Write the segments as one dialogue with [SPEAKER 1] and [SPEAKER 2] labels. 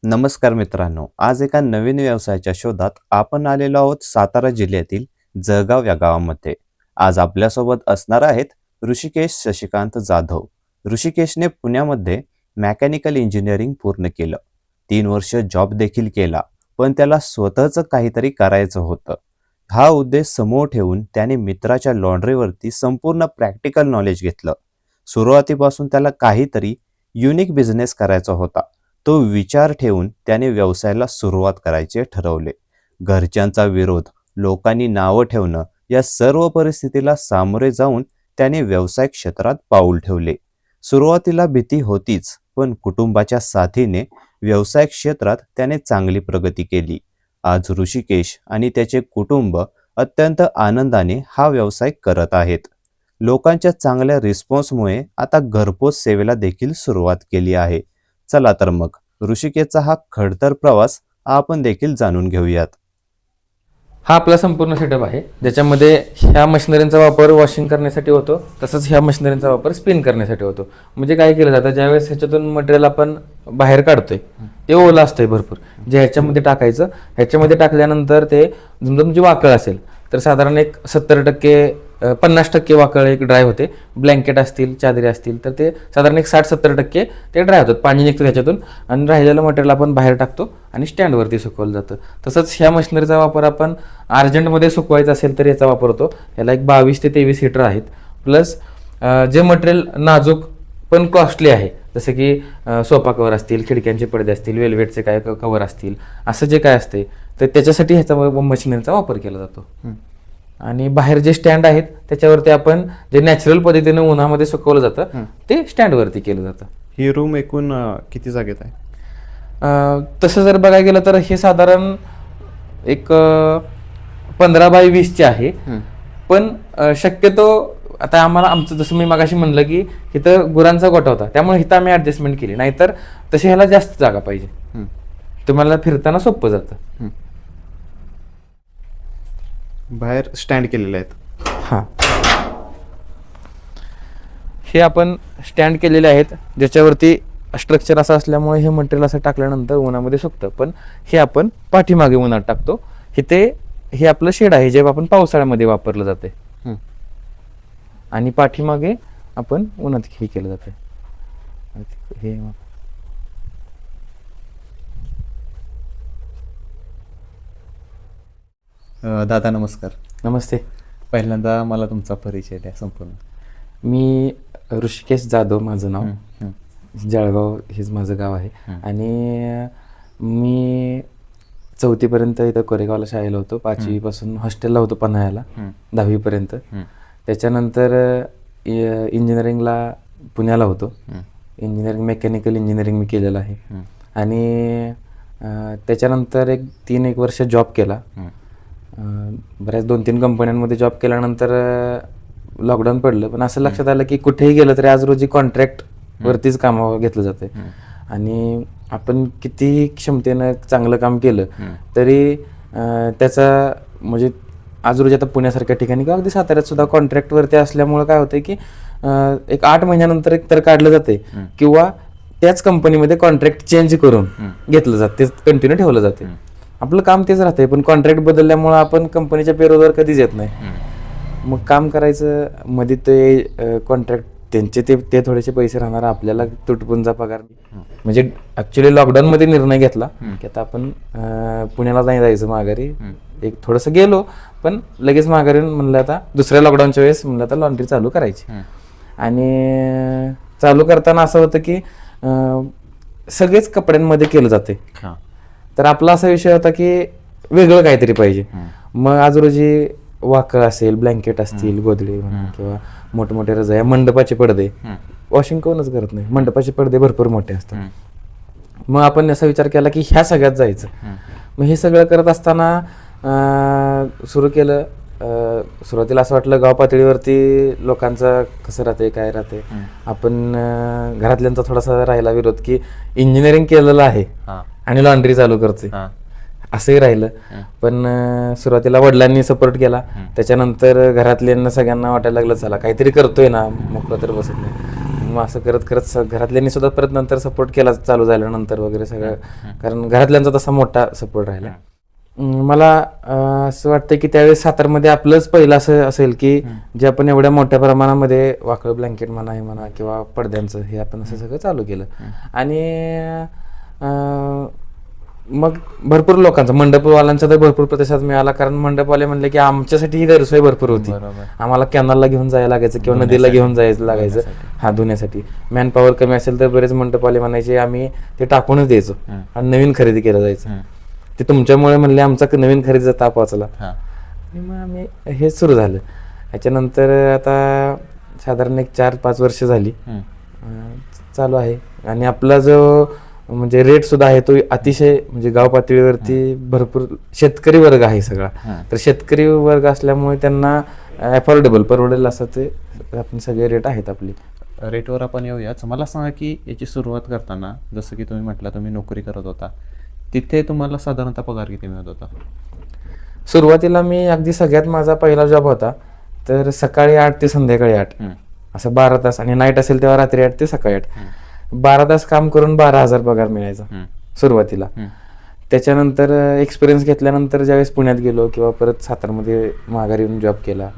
[SPEAKER 1] नमस्कार मित्रांनो, आज एका नवीन व्यवसायाच्या शोधात आपण आलेलो आहोत सातारा जिल्ह्यातील जळगाव या गावामध्ये. आज आपल्यासोबत असणार आहेत ऋषिकेश शशिकांत जाधव. ऋषिकेशने पुण्यामध्ये मेकॅनिकल इंजिनिअरिंग पूर्ण केलं. 3 वर्ष जॉब देखील केला, पण त्याला स्वतःचं काहीतरी करायचं होतं. हा उद्देश समोर ठेवून त्याने मित्राच्या लॉन्ड्रीवरती संपूर्ण प्रॅक्टिकल नॉलेज घेतलं. सुरुवातीपासून त्याला काहीतरी युनिक बिझनेस करायचा होता. तो विचार ठेवून त्याने व्यवसायाला सुरुवात करायचे ठरवले. घरच्यांचा विरोध, लोकांनी नावं ठेवणं या सर्व परिस्थितीला सामोरे जाऊन त्याने व्यवसाय क्षेत्रात पाऊल ठेवले. सुरुवातीला भीती होतीच, पण कुटुंबाच्या साथीने व्यवसाय क्षेत्रात त्याने चांगली प्रगती केली. आज ऋषिकेश आणि त्याचे कुटुंब अत्यंत आनंदाने हा व्यवसाय करत आहेत. लोकांच्या चांगल्या रिस्पॉन्समुळे आता घरपोच सेवेला देखील सुरुवात केली आहे. चला तर मग ऋषिकेशचा हा खडतर प्रवास आपण देखील जाणून घेऊयात.
[SPEAKER 2] हा आपला संपूर्ण सेटअप आहे, ज्याच्यामध्ये ह्या मशिनरींचा वापर वॉशिंग करण्यासाठी होतो, तसंच ह्या मशिनरींचा वापर स्पिन करण्यासाठी होतो. म्हणजे काय केलं जातं, ज्यावेळेस ह्याच्यातून मटेरियल आपण बाहेर काढतोय ते ओलं असतंय भरपूर, जे ह्याच्यामध्ये टाकायचं. ह्याच्यामध्ये टाकल्यानंतर ते समजा तुमची वाकळ असेल तर साधारण एक 70% 50% वाकळ एक ड्राय होते. ब्लँकेट असतील, चादरी असतील तर ते साधारण एक 60-70% ते ड्राय होतात. पाणी निघतं त्याच्यातून आणि राहिलेलं मटेरियल आपण बाहेर टाकतो आणि स्टँडवरती सुकवलं जातं. तसंच ह्या मशिनरीचा वापर आपण अर्जंटमध्ये सुकवायचा असेल तर याचा वापर होतो. याला एक 22 ते 23 हीटर आहेत. प्लस जे मटेरियल नाजूक पण कॉस्टली आहे, जसं की सोफा कवर असतील, खिडक्यांचे पडदे असतील, वेल्वेटचे काय कवर असतील, असं जे काय असते तर त्याच्यासाठी ह्याचा मशिनरीचा वापर केला जातो. आणि बाहेर जे स्टँड आहेत त्याच्यावरती आपण जे नॅचरल पद्धतीने उन्हामध्ये सुकवलं जातं ते स्टँडवरती केलं जातं.
[SPEAKER 3] ही रूम एकूण किती जागेत आहे?
[SPEAKER 2] तसं जर बघायला गेलं तर हे साधारण एक 15x20 आहे. पण शक्यतो आता आम्हाला आमचं जसं मी मगाशी म्हणलं की इथं गुरांचा गोठा होता, त्यामुळे इथं आम्ही ऍडजस्टमेंट केली. नाहीतर तशी ह्याला जास्त जागा पाहिजे, तुम्हाला फिरताना सोपं जातं.
[SPEAKER 3] बाहेर स्टँड केलेले आहेत.
[SPEAKER 2] हां, हे आपण स्टँड केलेले आहेत, ज्याच्यावरती स्ट्रक्चर असं असल्यामुळे हे मटेरियल असं टाकल्यानंतर उन्हामध्ये सुकतं. पण हे आपण पाठीमागे उन्हात टाकतो. हे आपलं शेड आहे, जे आपण पावसाळ्यामध्ये वापरलं जाते. आणि पाठीमागे आपण उन्हात हे केलं जाते. हे
[SPEAKER 3] दादा नमस्कार.
[SPEAKER 2] नमस्ते.
[SPEAKER 3] पहिल्यांदा मला तुमचा परिचय द्या संपूर्ण.
[SPEAKER 2] मी ऋषिकेश जाधव माझं नाव. जळगाव हेच माझं गाव आहे. आणि मी 4थीपर्यंत इथं कोरेगावला शाळेला होतो. 5वीपासून हॉस्टेलला होतो पन्हाळ्याला 10वीपर्यंत. त्याच्यानंतर इंजिनिअरिंगला पुण्याला होतो. मेकॅनिकल इंजिनिअरिंग मी केलेलं आहे. आणि त्याच्यानंतर एक 3-1 वर्ष जॉब केला. बऱ्याच 2-3 कंपन्यांमध्ये जॉब केल्यानंतर लॉकडाऊन पडलं. पण असं लक्षात आलं की कुठेही गेलं तरी आज रोजी कॉन्ट्रॅक्ट वरतीच कामावर घेतलं जाते. आणि आपण कितीही क्षमतेनं चांगलं काम केलं तरी त्याचा म्हणजे आज रोजी आता पुण्यासारख्या ठिकाणी किंवा अगदी साताऱ्यात सुद्धा कॉन्ट्रॅक्टवरती असल्यामुळं काय होतं की एक 8 महिन्यानंतर एक तर काढलं जाते, किंवा त्याच कंपनीमध्ये कॉन्ट्रॅक्ट चेंज करून घेतलं जातं, ते कंटिन्यू ठेवलं जाते. आपलं काम तेच राहतंय, पण कॉन्ट्रॅक्ट बदलल्यामुळं आपण कंपनीच्या पेरोलवर कधीच येत नाही. मग काम करायचं, मध्ये ते कॉन्ट्रॅक्ट त्यांचे ते थोडेसे पैसे राहणार, आपल्याला तुटपुंजा पगार. म्हणजे ऍक्च्युली लॉकडाऊनमध्ये निर्णय घेतला की आता आपण पुण्याला नाही जायचं माघारी. एक थोडंसं गेलो, पण लगेच माघारी म्हणलं आता दुसऱ्या लॉकडाऊनच्या वेळेस म्हणलं आता लॉन्ड्री चालू करायची. आणि चालू करताना असं होतं की सगळेच कपड्यांमध्ये केलं जाते. तर आपला असा विषय होता की वेगळं काहीतरी पाहिजे. मग आज रोजी वाकळ असेल, ब्लँकेट असतील, गोधडी किंवा मोठमोठे रजाया, मंडपाचे पडदे वॉशिंग कोणच करत नाही. मंडपाचे पडदे भरपूर मोठे असतात. मग आपण असा विचार केला की ह्या सगळ्यात जायचं. मग हे सगळं करत असताना सुरू केलं. सुरुवातीला असं वाटलं गाव पातळीवरती लोकांचं कसं राहते, काय राहते. आपण घरातल्यांचा थोडासा राहिला विरोध की इंजिनिअरिंग केलेलं आहे आणि लॉन्ड्री चालू करते, असंही राहिलं. पण सुरुवातीला वडिलांनी सपोर्ट केला. त्याच्यानंतर घरातल्यांना सगळ्यांना वाटायला लागलं चला काहीतरी करतोय ना, मोकळं तर बसत नाही. मग असं करत करत घरातल्यांनी सुद्धा परत नंतर सपोर्ट केला चालू झाल्यानंतर वगैरे सगळं, कारण घरातल्यांचा तसा मोठा सपोर्ट राहिला. मला असं वाटतं की त्यावेळेस सातारमध्ये आपलंच पहिलं असं असेल की जे आपण एवढ्या मोठ्या प्रमाणामध्ये वाकळं ब्लँकेट म्हणा हे म्हणा किंवा पडद्यांचं हे आपण असं सगळं चालू केलं. आणि मग भरपूर लोकांचा, मंडपवाल्यांचा तर भरपूर प्रतिसाद मिळाला, कारण मंडपवाले म्हणले की आमच्यासाठी ही गैरसोय भरपूर होती. आम्हाला कॅनलला घेऊन जायला लागायचं किंवा नदीला घेऊन जायचं लागायचं धुण्यासाठी. मॅन पॉवर कमी असेल तर बरेच मंडपवाले म्हणायचे आम्ही ते टाकूनच द्यायचो आणि नवीन खरेदी केलं जायचं. ते तुमच्यामुळे म्हणले आमचा नवीन खरेदीचा ताप वाचला. आणि मग आम्ही हे सुरू झालं. याच्यानंतर आता साधारण एक 4-5 वर्ष झाली चालू आहे. आणि आपला जो म्हणजे रेट सुद्धा आहे तो अतिशय म्हणजे गाव पातळीवरती भरपूर शेतकरी वर्ग आहे सगळा. तर शेतकरी वर्ग असल्यामुळे त्यांना अफोर्डेबल परवडेल असं ते आपण सगळे रेट आहेत आपली.
[SPEAKER 3] रेटवर आपण येऊयाच. मला सांगा की याची सुरुवात करताना जसं की तुम्ही म्हटलं तुम्ही नोकरी करत होता, तिथे तुम्हाला साधारणतः पगार किती मिळत होता?
[SPEAKER 2] सुरुवातीला मी अगदी सगळ्यात माझा पहिला जॉब होता तर सकाळी 8 ते संध्याकाळी 8 असं 12 तास, आणि नाईट असेल तेव्हा रात्री 8 ते सकाळी 8, 12 तास काम करून 12,000 पगार मिळायचा सुरुवातीला. त्याच्यानंतर एक्सपिरियन्स घेतल्यानंतर ज्यावेळेस पुण्यात गेलो किंवा परत सातारमध्ये माघारी येऊन जॉब केला,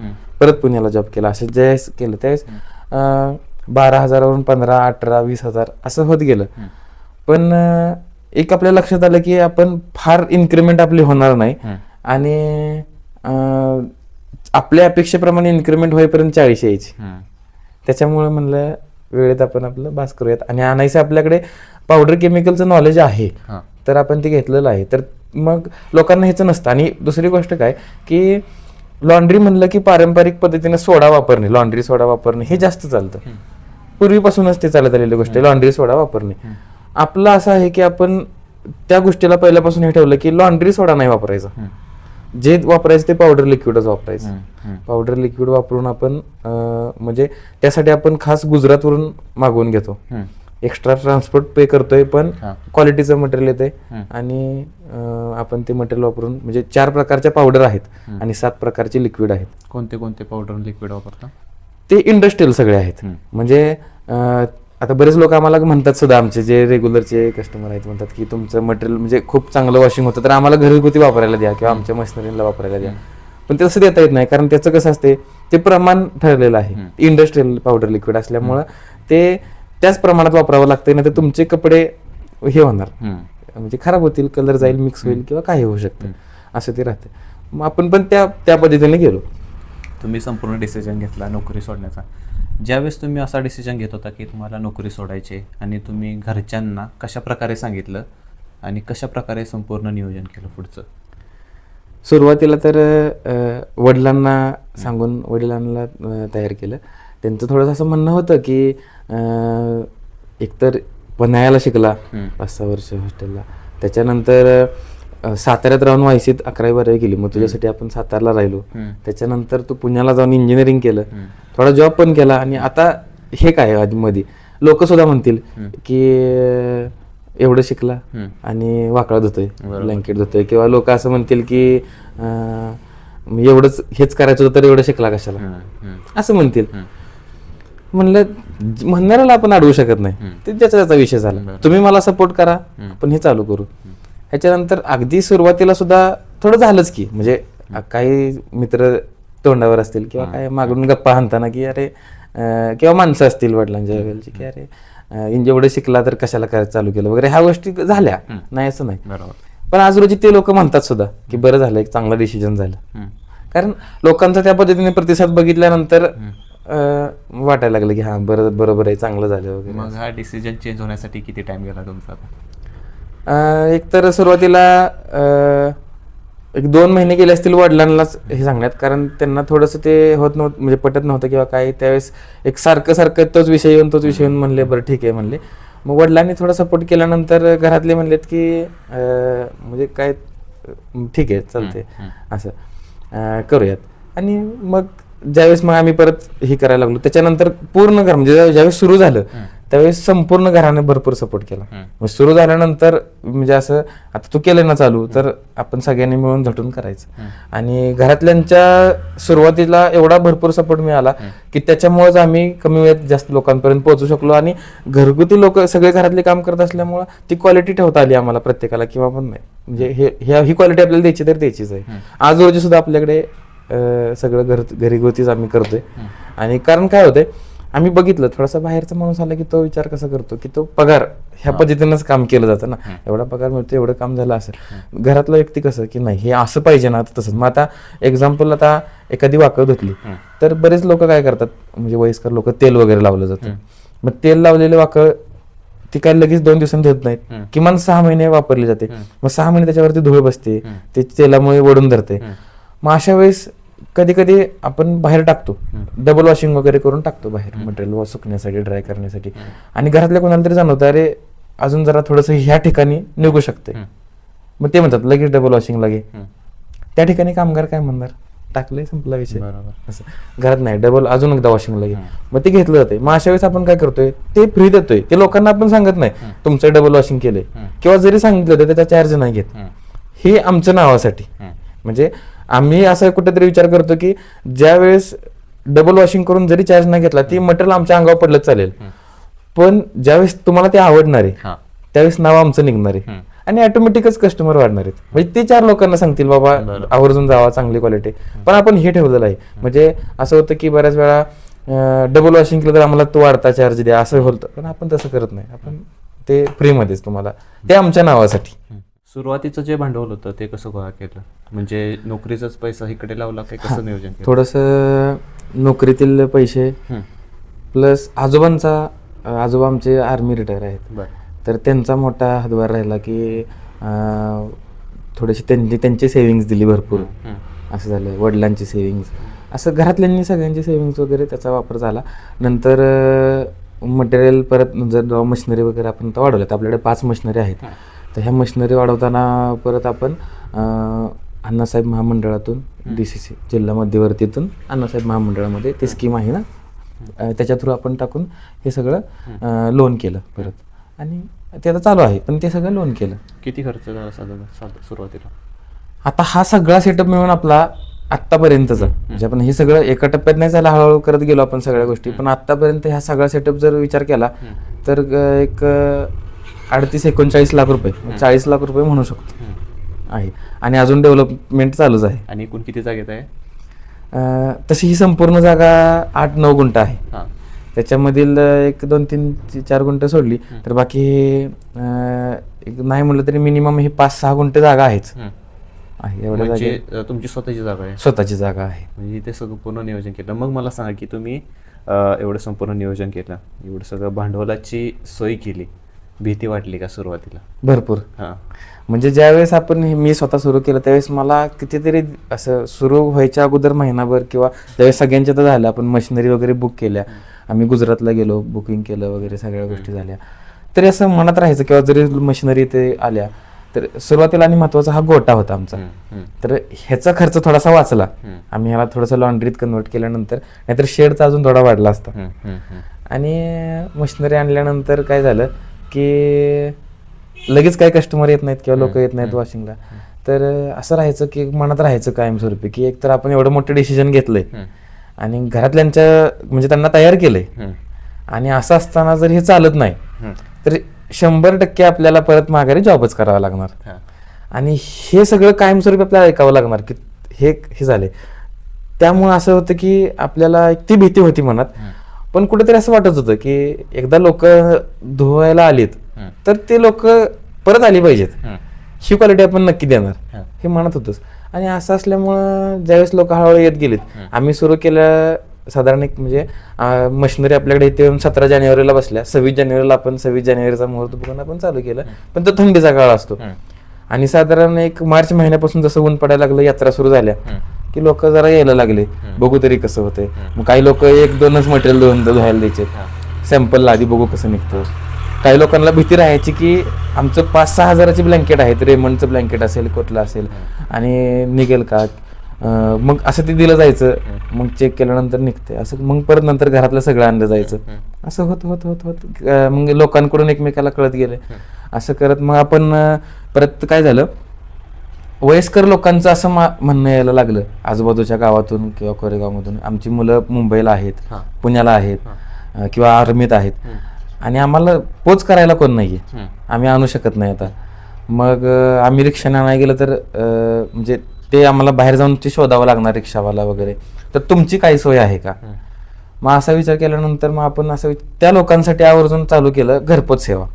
[SPEAKER 2] परत पुण्याला जॉब केला, असं ज्यावेळेस केलं त्यावेळेस 12,000वरून 15, 18, 20,000 असं होत गेलं. पण एक आपल्या लक्षात आलं की आपण फार इन्क्रीमेंट आपली होणार नाही आणि आपल्या अपेक्षेप्रमाणे इन्क्रीमेंट होईपर्यंत 40 यायची. त्याच्यामुळे म्हणलं वेळेत आपण आपलं बास करूयात. आणि आणायचं आपल्याकडे पावडर केमिकलचं नॉलेज आहे तर आपण ते घेतलेलं आहे. तर मग लोकांना ह्याचं नसतं. आणि दुसरी गोष्ट काय की लॉन्ड्री म्हणलं की पारंपरिक पद्धतीने सोडा वापरणे, लॉन्ड्री सोडा वापरणे हे जास्त चालतं. पूर्वीपासूनच ते चालत आलेली गोष्ट आहे लॉन्ड्री सोडा वापरणे. आपलं असं आहे की आपण त्या गोष्टीला पहिल्यापासून हे ठेवलं की लॉन्ड्री सोडा नाही वापरायचा, जे वापरायचं ते पावडर लिक्विडच वापरायचं. पावडर लिक्विड वापरून आपण म्हणजे त्यासाठी आपण खास गुजरातवरून मागवून घेतो. एक्स्ट्रा ट्रान्सपोर्ट पे करतोय पण क्वालिटीचं मटेरियल येते. आणि आपण ते मटेरियल वापरून म्हणजे 4 प्रकारच्या पावडर आहेत आणि 7 प्रकारचे लिक्विड आहेत.
[SPEAKER 3] कोणते कोणते पावडर लिक्विड वापरता?
[SPEAKER 2] ते इंडस्ट्रियल सगळे आहेत. म्हणजे आता बरेच लोक आम्हाला म्हणतात सुद्धा, आमचे जे रेग्युलरचे कस्टमर आहेत म्हणतात की तुमचं मटेरियल म्हणजे खूप चांगलं वॉशिंग होतं तर आम्हाला घरगुती वापरायला द्या किंवा आमच्या मशिनरीला वापरायला द्या. पण ते तसं देता येत नाही, कारण त्याचं कसं असते ते प्रमाण ठरलेलं आहे. इंडस्ट्रियल पावडर लिक्विड असल्यामुळं ते त्याच प्रमाणात वापरावं लागतं, नाही तर तुमचे कपडे हे होणार म्हणजे खराब होतील, कलर जाईल, मिक्स होईल किंवा काही होऊ शकतं, असं ते राहतं. मग आपण पण त्या पद्धतीने गेलो.
[SPEAKER 3] तुम्ही संपूर्ण डिसिजन घेतला नोकरी सोडण्याचा. ज्यावेळेस तुम्ही असा डिसिजन घेत होता की तुम्हाला नोकरी सोडायची आणि तुम्ही घरच्यांना कशा प्रकारे सांगितलं आणि कशा प्रकारे संपूर्ण नियोजन केलं पुढचं?
[SPEAKER 2] सुरुवातीला तर वडिलांना सांगून वडिलांना तयार केलं. त्यांचं थोडंसं असं म्हणणं होतं की एकतर पन्हाळ्याला शिकला 5-6 वर्ष हॉस्टेलला, त्याच्यानंतर साताऱ्यात राहून वायसीत 11वी-12वी केली, मग तुझ्यासाठी आपण सातारला राहिलो. त्याच्यानंतर तू पुण्याला जाऊन इंजिनिअरिंग केलं, थोडा जॉब पण केला. आणि आता हे काय आधीमध्ये लोक सुद्धा म्हणतील की एवढं शिकला आणि वाकळा धुतोय, ब्लँकेट धुतोय, किंवा लोक असं म्हणतील की एवढंच हेच करायचं होतं तर एवढं शिकला कशाला, असं म्हणतील. म्हणलं म्हणणाऱ्याला आपण अडवू शकत नाही, ते ज्याचा त्याचा विषय झाला. तुम्ही मला सपोर्ट करा, आपण हे चालू करू. ह्याच्यानंतर अगदी सुरुवातीला सुद्धा थोडं झालंच की म्हणजे काही मित्र तोंडावर असतील किंवा काय मागून गप्पा हाणताना की अरे किंवा माणसं असतील वडिलांच्या वेळेची की अरे एवढं शिकला तर कशाला करायचं चालू केलं वगैरे, ह्या गोष्टी झाल्या नाही असं नाही. पण आज रोजी ते लोक म्हणतात सुद्धा की बरं झालं, एक चांगलं डिसिजन झालं. कारण लोकांचा त्या पद्धतीने प्रतिसाद बघितल्यानंतर वाटायला लागलं की हा बरोबर आहे, चांगलं झालं वगैरे.
[SPEAKER 3] मग हा डिसिजन चेंज होण्यासाठी किती टाइम गेला तुमचा?
[SPEAKER 2] एक तर सुरुवातीला 1-2 महिने गेले असतील वडिलांनाच हे सांगण्यात, कारण त्यांना थोडंसं ते होत नव्हतं म्हणजे पटत नव्हतं किंवा काय. त्यावेळेस एक सारखं तोच विषय येऊन म्हणले बरं ठीक आहे म्हणले. मग वडिलांनी थोडा सपोर्ट केल्यानंतर घरातले म्हणलेत की म्हणजे काय ठीक आहे चालते असं करूयात. आणि मग ज्यावेळेस मग आम्ही परत हे करायला लागलो त्याच्यानंतर पूर्ण घर म्हणजे ज्यावेळेस सुरू झालं त्यावेळेस संपूर्ण घराने भरपूर सपोर्ट केला. मग सुरू झाल्यानंतर म्हणजे असं आता तू केलं ना चालू, तर आपण सगळ्यांनी मिळून झटून करायचं. आणि घरातल्यांच्या सुरुवातीला एवढा भरपूर सपोर्ट मिळाला की त्याच्यामुळेच आम्ही कमी वेळात जास्त लोकांपर्यंत पोहोचू शकलो. आणि घरगुती लोक सगळे घरातले काम करत असल्यामुळे ती क्वालिटी ठेवता आली आम्हाला प्रत्येकाला, किंवा पण नाही म्हणजे ही क्वालिटी आपल्याला द्यायची तर द्यायचीच आहे. आज रोजी सुद्धा आपल्याकडे सगळं घरगुतीच आम्ही करतोय. आणि कारण काय होतंय, आम्ही बघितलं थोडासा बाहेरचा माणूस आला की तो विचार कसा करतो की तो पगार ह्या पद्धतीनंच काम केलं जातं ना, एवढा पगार मिळतो एवढं काम झालं असेल. घरातला व्यक्ती कसं की नाही हे असं पाहिजे ना, तसंच. मग आता एक्झाम्पल, आता एखादी वाकळ धुतली तर बरेच लोक काय करतात, म्हणजे वयस्कर लोक तेल वगैरे लावलं जातं. मग तेल लावलेले वाकळ ती काय लगेच 2 दिवसांनी धुत नाहीत, किमान 6 महिने वापरली जाते. मग 6 महिने त्याच्यावरती धूळ बसते, ते तेलामुळे वडून धरते. मग अशा वेळेस कधी कधी आपण बाहेर टाकतो, डबल वॉशिंग वगैरे करून टाकतो बाहेर मटेरियल सुकण्यासाठी, ड्राय करण्यासाठी. आणि घरातल्या कोणाला तरी जाणवतं अरे अजून जरा थोडंसं ह्या ठिकाणी निघू शकते, मग ते म्हणतात लगेच डबल वॉशिंग लागे. त्या ठिकाणी कामगार काय म्हणणार, टाकलंय संपला विषय. असं घरात नाही, डबल अजून एकदा वॉशिंग लागे, मग ते घेतलं जाते. मग अशा वेळेस आपण काय करतोय, ते फ्री देतोय. ते लोकांना आपण सांगत नाही तुमचं डबल वॉशिंग केलंय, किंवा जरी सांगितलं तर त्याचा चार्ज नाही घेत. हे आमच्या नावासाठी, म्हणजे आम्ही असं कुठेतरी विचार करतो की ज्या वेळेस डबल वॉशिंग करून जरी चार्ज नाही घेतला ती मटेरियल आमच्या अंगावर पडलं चालेल, पण ज्यावेळेस तुम्हाला ते आवडणार आहे त्यावेळेस नाव आमचं निघणार आहे आणि ऑटोमॅटिकच कस्टमर वाढणार आहेत. म्हणजे ते 4 लोकांना सांगतील बाबा आवर्जून जावा, चांगली क्वालिटी. पण आपण हे ठेवलेलं आहे, म्हणजे असं होतं की बऱ्याच वेळा डबल वॉशिंग केलं तर आम्हाला तो वाढता चार्ज द्या असं होतं, पण आपण तसं करत नाही. आपण ते फ्रीमध्येच तुम्हाला, ते आमच्या नावासाठी.
[SPEAKER 3] सुरुवातीचं जे भांडवल होतं ते कसं गोळा केलं, म्हणजे नोकरीचाच पैसा इकडे लावला काय, कसं नियोजन केलं?
[SPEAKER 2] थोडंसं नोकरीतील पैसे प्लस आजोबा आमचे आर्मी रिटायर आहेत, तर त्यांचा मोठा हातभार राहिला की थोडेसे त्यांची सेव्हिंग्स दिली भरपूर. असं झालं, वडिलांची सेव्हिंग्स, असं घरातल्यांनी सगळ्यांची सेव्हिंग्स वगैरे त्याचा वापर झाला. नंतर मटेरियल परत जर मशिनरी वगैरे आपण तर वाढवल्यात, आपल्याकडे 5 मशिनरी आहेत. तर ह्या मशिनरी वाढवताना परत आपण अण्णासाहेब महामंडळातून DCC जिल्हा मध्यवर्तीतून अण्णासाहेब महामंडळामध्ये ते स्कीम आहे ना, त्याच्या थ्रू आपण टाकून हे सगळं लोन केलं परत. आणि ते आता चालू आहे, पण ते सगळं लोन केलं.
[SPEAKER 3] किती खर्च झाला साधारण सुरुवातीला?
[SPEAKER 2] आता हा सगळा सेटअप मिळून आपला आत्तापर्यंतचा, म्हणजे आपण हे सगळं एका टप्प्यात नाही झालं, हळूहळू करत गेलो आपण सगळ्या गोष्टी. पण आत्तापर्यंत ह्या सगळा सेटअप जर विचार केला तर एक 38-39 लाख रुपये, 40 लाख रुपये म्हणू शकतो आहे. आणि अजून डेव्हलपमेंट चालूच आहे.
[SPEAKER 3] आणि एकूण किती जागेत आहे?
[SPEAKER 2] तशी ही संपूर्ण जागा 8-9 गुंठ आहे. त्याच्यामधील 1-2-3-4 गुंठ सोडली तर बाकी नाही म्हटलं तरी मिनिमम ही 5-6 गुंठ जागा आहेच आहे. एवढ्या
[SPEAKER 3] म्हणजे तुमची स्वतःची जागा आहे?
[SPEAKER 2] स्वतःची जागा आहे.
[SPEAKER 3] म्हणजे ते सगळं पूर्ण नियोजन केलं. मग मला सांगा की तुम्ही एवढं संपूर्ण नियोजन केलं, एवढं सगळं भांडवलाची सोय केली, भीती वाटली का सुरुवातीला?
[SPEAKER 2] भरपूर. म्हणजे ज्यावेळेस मी स्वतः सुरू केलं त्यावेळेस मला कितीतरी असं सुरू व्हायच्या अगोदर महिनाभर किंवा ज्यावेळेस सगळ्यांच्या तर झालं, आपण मशिनरी वगैरे बुक केल्या, आम्ही गुजरातला गेलो, बुकिंग केलं वगैरे, सगळ्या गोष्टी झाल्या, तरी असं मनात राहायचं किंवा जरी मशिनरी इथे आल्या तर सुरुवातीला. आणि महत्वाचा हा गोटा होता आमचा, तर ह्याचा खर्च थोडासा वाचला. आम्ही ह्याला थोडंसं लॉन्ड्रीत कन्वर्ट केल्यानंतर, नाहीतर शेडचा अजून थोडा वाढला असता. आणि मशिनरी आणल्यानंतर काय झालं की लगेच काही कस्टमर येत नाहीत किंवा लोक येत नाहीत वॉशिंगला. तर असं राहायचं की मनात राहायचं कायमस्वरूपी की एक तर आपण एवढं मोठं डिसिजन घेतलंय आणि घरातल्यांच्या म्हणजे त्यांना तयार केलंय, आणि असं असताना जर हे चालत नाही तर 100% आपल्याला परत माघारी जॉबच करावा लागणार. आणि हे सगळं कायमस्वरूपी आपल्याला ऐकावं लागणार की हे झाले. त्यामुळं असं होतं की आपल्याला ती भीती होती मनात. पण कुठेतरी असं वाटत होतं की एकदा लोक धुवायला आलीत तर ते लोक परत आली पाहिजेत, ही क्वालिटी आपण नक्की देणार, हे म्हणत होतंच. आणि असं असल्यामुळं ज्यावेळेस लोक हळूहळू येत गेलीत, आम्ही सुरू केलं साधारण एक म्हणजे मशिनरी आपल्याकडे इथे येऊन 17 जानेवारीला बसल्या. 26 जानेवारीला आपण 26 जानेवारीचा मुहूर्त बघून आपण चालू केलं. पण तो थंडीचा काळ असतो आणि साधारण एक मार्च महिन्यापासून जसं ऊन पडायला लागलं, यात्रा सुरू झाल्या की लोक जरा यायला लागले, बघू तरी कसं होतंय. मग काही लोक 1-2च मटेरियल धुवायला द्यायचे, सॅम्पलला आधी बघू कसं निघतं. काही लोकांना भीती राहायची की आमचं 5-6 हजाराची ब्लँकेट आहेत, रेमंडचं ब्लँकेट असेल, कुठलं असेल, आणि निघेल का. मग असं ते दिलं जायचं, मग चेक केल्यानंतर निघते असं, मग परत नंतर घरातलं सगळं आणलं जायचं, असं होत होत होत होत मग लोकांकडून एकमेकाला कळत गेले. असं करत मग आपण परत काय झालं, वयस्कर लोकांचं असं म्हणणं यायला लागलं आजूबाजूच्या गावातून किंवा कोरेगावमधून, आमची मुलं मुंबईला आहेत, पुण्याला आहेत किंवा आर्मीत आहेत आणि आम्हाला पोच करायला कोण नाहीये, आम्ही आणू शकत नाही आता. मग आम्ही रिक्षाने आणायला गेलं तर म्हणजे ते आम्हाला बाहेर जाऊन ते शोधावं लागणार रिक्षावाला वगैरे, तर तुमची काही सोय आहे का? मग असा विचार केल्यानंतर मग आपण असं त्या लोकांसाठी आवर्जून चालू केलं घरपोच सेवा.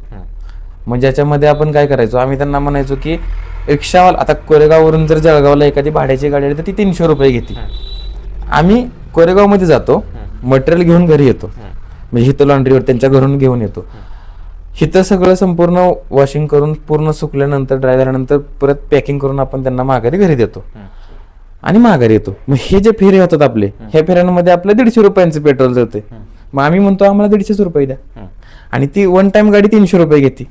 [SPEAKER 2] मग ज्याच्यामध्ये आपण काय करायचो, आम्ही त्यांना म्हणायचो की रिक्षावाला, आता कोरेगाववरून जर जळगावला एखादी भाड्याची गाडी आली तर ती 300 रुपये घेते. आम्ही कोरेगावमध्ये जातो, मटेरियल घेऊन घरी येतो, म्हणजे हिथं लॉन्ड्रीवर त्यांच्या घरून घेऊन येतो, हिथं सगळं संपूर्ण वॉशिंग करून पूर्ण सुकल्यानंतर ड्राय झाल्यानंतर परत पॅकिंग करून आपण त्यांना माघारी घरी देतो आणि माघारी येतो. मग हे जे फेरे होतात आपले, ह्या फेऱ्यांमध्ये आपलं 150 रुपयांचं पेट्रोल जळते. मग आम्ही म्हणतो आम्हाला 150 रुपये द्या, आणि ती वन टाइम गाडी 300 रुपये घेते,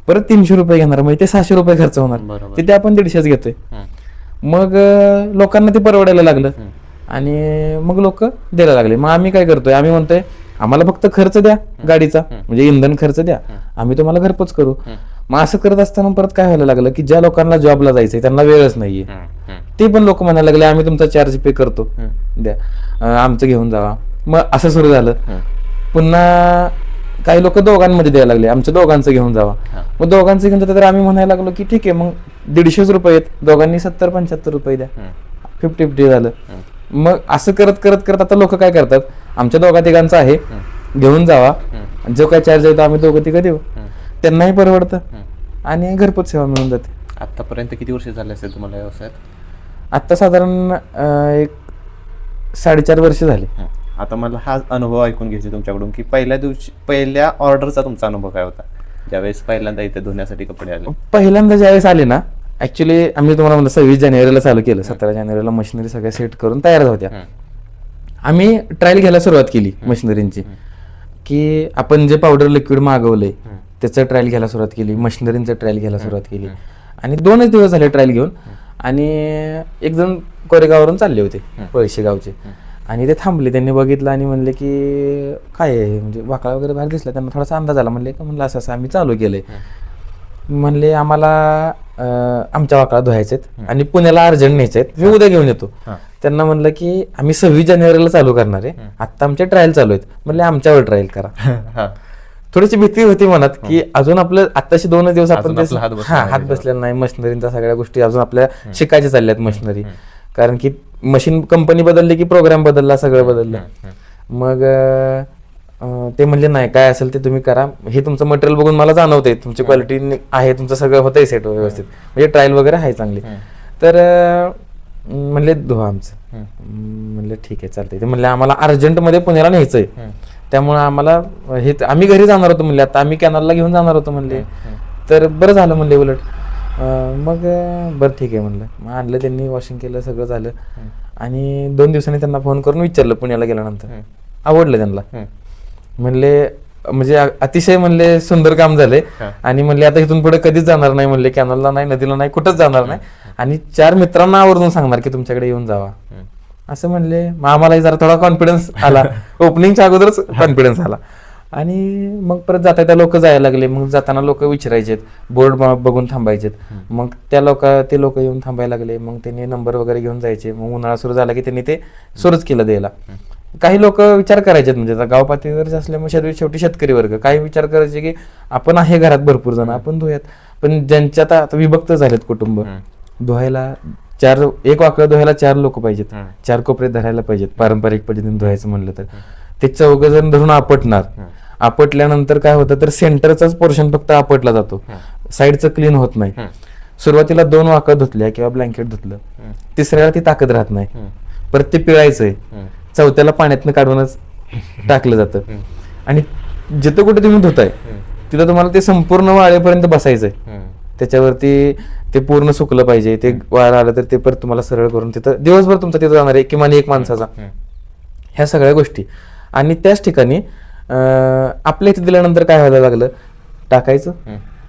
[SPEAKER 2] परत 300 रुपये घेणार, म्हणजे ते 600 रुपये खर्च होणार, तिथे आपण 150 घेतोय. मग लोकांना ते परवडायला लागलं आणि मग लोक द्यायला लागले. मग आम्ही काय करतोय, आम्ही म्हणतोय आम्हाला फक्त खर्च द्या गाडीचा, म्हणजे इंधन खर्च द्या, आम्ही तुम्हाला घरपोच करू. मग असं करत असताना परत काय व्हायला लागलं की ज्या लोकांना जॉबला जायचंय त्यांना वेळच नाहीये, ते पण लोक म्हणायला लागले आम्ही तुमचा चार्ज पे करतो, द्या, आमचं घेऊन जावा. मग असं सुरू झालं. पुन्हा काही लोक दोघांमध्ये द्यायला लागले, आमच्या दोघांचं घेऊन जावा. मग दोघांचं घेऊन जातं तर आम्ही म्हणायला लागलो की ठीक आहे, मग 150 रुपये आहेत, दोघांनी 70-75 रुपये द्या, 50-50 झालं. मग असं करत करत करत आता लोक काय करतात, आमच्या दोघा तिघांचं आहे, घेऊन जावा, जो काय चार्ज आहे तो आम्ही दोघं तिघं देऊ, त्यांनाही परवडतं आणि घरपोच सेवा मिळून जाते.
[SPEAKER 3] आतापर्यंत किती वर्ष झाले असेल तुम्हाला व्यवसायात?
[SPEAKER 2] आता साधारण एक 4.5 वर्ष झाले.
[SPEAKER 3] आता मला हा अनुभव ऐकून घ्यायचा तुमच्याकडून की पहिल्या ऑर्डरचा तुमचा अनुभव काय होता, ज्यावेळेस पहिल्यांदा इथे धुण्यासाठी कपडे आले?
[SPEAKER 2] पहिल्यांदा ज्यावेळेस आले ना, ऍक्च्युली आम्ही तुम्हाला म्हणलं 26 जानेवारीला चालू केलं, 17 जानेवारीला मशिनरी सगळ्या सेट करून तयार होत्या. आम्ही ट्रायल घ्यायला सुरुवात केली मशिनरींची, की आपण जे पावडर लिक्विड मागवलंय त्याचं ट्रायल घ्यायला सुरुवात केली, मशिनरींचं ट्रायल घ्यायला सुरुवात केली. आणि 2च दिवस झाले ट्रायल घेऊन, आणि एक जण कोरेगाववरून चालले होते, पळशी गावचे, आणि ते थांबले. त्यांनी बघितलं आणि म्हणले की काय आहे, म्हणजे वाकळा वगैरे बाहेर दिसला, त्यांना थोडासा अंदाज आला. म्हणले का, म्हणलं असं असं आम्ही चालू केलंय. म्हणले आम्हाला आमच्या वाकळा धुवायचे आहेत आणि पुण्याला अर्जंट न्यायचे आहेत, मी उद्या घेऊन येतो. त्यांना म्हणलं की आम्ही 26 जानेवारीला चालू करणार आहे, आता आमचे ट्रायल चालू आहेत. म्हणले आमच्यावर ट्रायल करा. थोडीशी भीती होती मनात की अजून आपलं आत्ताशी 2 दिवस आपण हात बसलेला नाही, मशिनरींचा सगळ्या गोष्टी अजून आपल्या शिकायच्या चालल्यात मशिनरी, कारण की मशीन कंपनी बदलली की प्रोग्राम बदलला, सगळं बदललं. मग ते म्हणले नाही, काय असेल ते तुम्ही करा, हे तुमचं मटेरियल बघून मला जाणवते तुमची क्वालिटी आहे, तुमचं सगळं होतंय सेट व्यवस्थित, म्हणजे ट्रायल वगैरे आहे चांगली. तर म्हणले धुवा आमचं. म्हणले ठीक आहे चालतंय. ते म्हणले आम्हाला अर्जंटमध्ये पुण्याला न्यायचंय, त्यामुळे आम्हाला हे, आम्ही घरी जाणार होतो म्हणले, आता आम्ही कॅनलला घेऊन जाणार होतो म्हणले. तर बरं झालं म्हणले उलट. मग बरं ठीक आहे म्हणलं. मग आणलं त्यांनी, वॉशिंग केलं, सगळं झालं. आणि 2 दिवसांनी त्यांना फोन करून विचारलं पुण्याला गेल्यानंतर, आवडलं त्यांना. म्हणले म्हणजे अतिशय म्हणले सुंदर काम झालंय, आणि म्हणले आता इथून पुढे कधीच जाणार नाही म्हणले, कॅनलला नाही, नदीला नाही, कुठंच जाणार नाही, आणि 4 मित्रांना आवर्जून सांगणार की तुमच्याकडे येऊन जावा असं म्हणले. मग आम्हालाही जरा थोडा कॉन्फिडन्स आला, ओपनिंगच्या अगोदरच कॉन्फिडन्स आला. आणि मग परत जाता त्या लोक जायला लागले. मग जाताना लोक विचारायचे, बोर्ड बघून थांबायचे. मग ते लोक येऊन थांबायला लागले. मग त्यांनी नंबर वगैरे घेऊन जायचे. मग उन्हाळा सुरू झाला की त्यांनी ते सुरूच केलं द्यायला. काही लोक विचार करायचे, म्हणजे आता गाव पातळीवर असल्यामुळे शेवटी शेतकरी वर्ग काही विचार करायचे की आपण आहे घरात भरपूर जण, आपण धुयात. पण ज्यांच्या आता विभक्त झालेत कुटुंब, धुवायला एक वाकड धुवायला 4 लोक पाहिजेत, 4 कोपरे धरायला पाहिजेत पारंपरिक पद्धतीने धुवायचं म्हणलं तर. ते 4 जण धरून आपटणार. आपटल्यानंतर काय होतं तर सेंटरचाच पोर्शन फक्त आपटला जातो, साईडचं क्लीन होत नाही. सुरुवातीला 2 वाकड धुतल्या किंवा ब्लँकेट धुतलं, तिसऱ्याला ती ताकद राहत नाही, परत ते पिळायचंय, 4थ्याला पाण्यातनं काढूनच टाकलं जातं. आणि जिथं कुठे तुम्ही धुताय तिथं तुम्हाला ते संपूर्ण वाळेपर्यंत बसायचंय, त्याच्यावरती ते पूर्ण सुकलं पाहिजे. ते वाळं आलं तर ते परत तुम्हाला सरळ करून तिथं दिवसभर तुमचा तिथं जाणार आहे, किमान 1 माणसाचा. ह्या सगळ्या गोष्टी. आणि त्याच ठिकाणी आपल्या इथे दिल्यानंतर काय व्हायला लागलं, टाकायचं,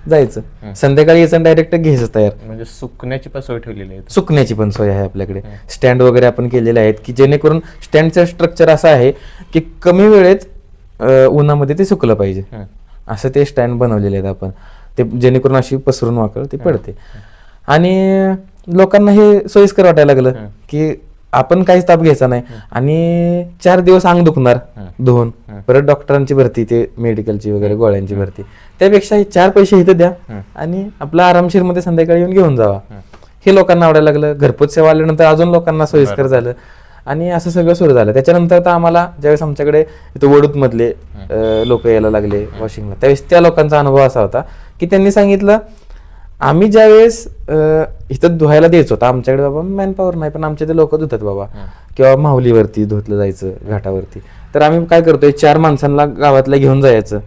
[SPEAKER 2] जायचं, संध्याकाळी यायचं डायरेक्ट घ्यायचं तयार.
[SPEAKER 3] म्हणजे सुकण्याची पण सोय ठेवलेली आहे.
[SPEAKER 2] सुकण्याची पण सोय आहे आपल्याकडे, स्टँड वगैरे आपण केलेले आहेत की जेणेकरून स्टँडचं स्ट्रक्चर असं आहे की कमी वेळेत उन्हामध्ये ते सुकलं पाहिजे, असं ते स्टँड बनवलेले आहेत आपण, ते जेणेकरून अशी पसरून वाकळ ती पडते. आणि लोकांना हे सोयीस्कर वाटायला लागलं की आपण काहीच ताप घ्यायचा नाही आणि 4 दिवस अंग दुखणार धुवून, परत डॉक्टरांची भरती, ते मेडिकलची वगैरे गोळ्यांची भरती, त्यापेक्षा हे 4 पैसे इथं द्या आणि आपला आरामशीर मध्ये संध्याकाळी येऊन घेऊन जावा, हे लोकांना आवडायला लागलं. घरपोच सेवा आल्यानंतर अजून लोकांना सोयीस्कर झालं आणि असं सगळं सुरू झालं. त्याच्यानंतर तर आम्हाला ज्यावेळेस आमच्याकडे इथं वडूत मधले लोक यायला लागले वॉशिंगला, त्यावेळेस त्या लोकांचा अनुभव असा होता की त्यांनी सांगितलं, आम्ही ज्यावेळेस इथं धुवायला द्यायचो तर आमच्याकडे बाबा मॅनपॉवर नाही, पण आमचे ते लोक धुतात बाबा, किंवा माहुलीवरती धुतलं जायचं घाटावरती, तर आम्ही काय करतोय 4 माणसांना गावातल्या घेऊन जायचं,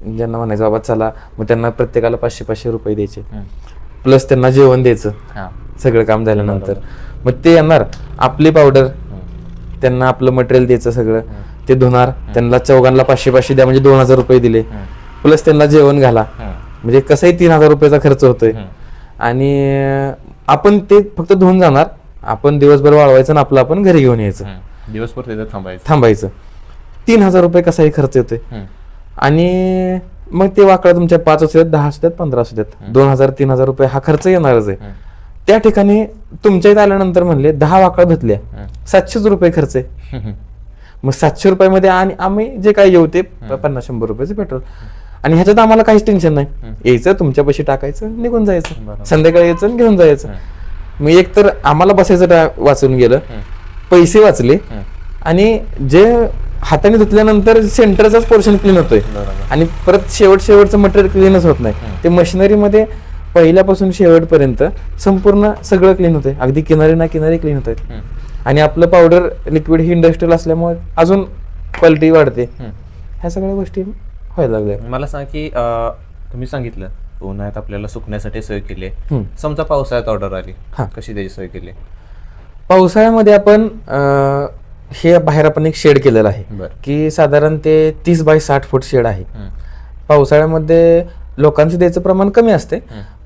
[SPEAKER 2] ज्यांना म्हणायचं बाबा चला, मग त्यांना प्रत्येकाला 500-500 रुपये द्यायचे, प्लस त्यांना जेवण द्यायचं सगळं काम झाल्यानंतर. मग ते येणार, आपली पावडर, त्यांना आपलं मटेरियल द्यायचं सगळं, ते धुणार, त्यांना चौघांना 500-500 द्या, म्हणजे 2000 रुपये दिले, प्लस त्यांना जेवण घाला, म्हणजे कसंही 3000 रुपयाचा खर्च होतोय. आणि आपण ते फक्त धुवून जाणार, आपण दिवसभर वाळवायचं आणि आपलं आपण घरी घेऊन यायचं,
[SPEAKER 3] दिवसभर तिथे
[SPEAKER 2] थांबायचं. 3000 रुपये कसाही खर्च येतोय. आणि मग ते वाकडं तुमच्या 5 असू द्यात, 10 असू द्यात, 15 असू द्यात, 2000-3000 रुपये हा खर्च येणारच आहे. त्या ठिकाणी तुमच्या इथे आल्यानंतर म्हणले 10 वाकड धुतल्या, 700 रुपये खर्च आहे. मग 700 रुपयामध्ये आणि आम्ही जे काही येऊ ते 50-100 रुपयाचं पेट्रोल, आणि ह्याच्यात आम्हाला काहीच टेन्शन नाही, यायचं तुमच्यापाशी टाकायचं निघून जायचं, संध्याकाळी यायचं आणि घेऊन जायचं. मग एक तर आम्हाला बसायचं वाचून गेलं, पैसे वाचले, आणि जे हाताने धुतल्यानंतर सेंटरचाच पोर्शन क्लीन होतोय आणि परत शेवटचं मटेरियल क्लीनच होत नाही. ते मशिनरीमध्ये पहिल्यापासून शेवटपर्यंत संपूर्ण सगळं क्लीन होतंय, अगदी किनारी ना किनारी क्लीन होत आहेत. आणि आपलं पावडर लिक्विड ही इंडस्ट्रियल असल्यामुळे अजून क्वालिटी वाढते. ह्या सगळ्या गोष्टी व्हायला लागल्या.
[SPEAKER 3] मला सांग की तुम्ही सांगितलं उन्हाळ्यात आपल्याला सुकण्यासाठी सोय केली, समजा पावसाळ्यात ऑर्डर आली, कशी त्याची सोय केली?
[SPEAKER 2] पावसाळ्यामध्ये आपण हे बाहेर आपण एक शेड केलेलं आहे की साधारण ते 30 बाय 60 फूट शेड आहे. पावसाळ्यामध्ये लोकांचं द्यायचं प्रमाण कमी असते,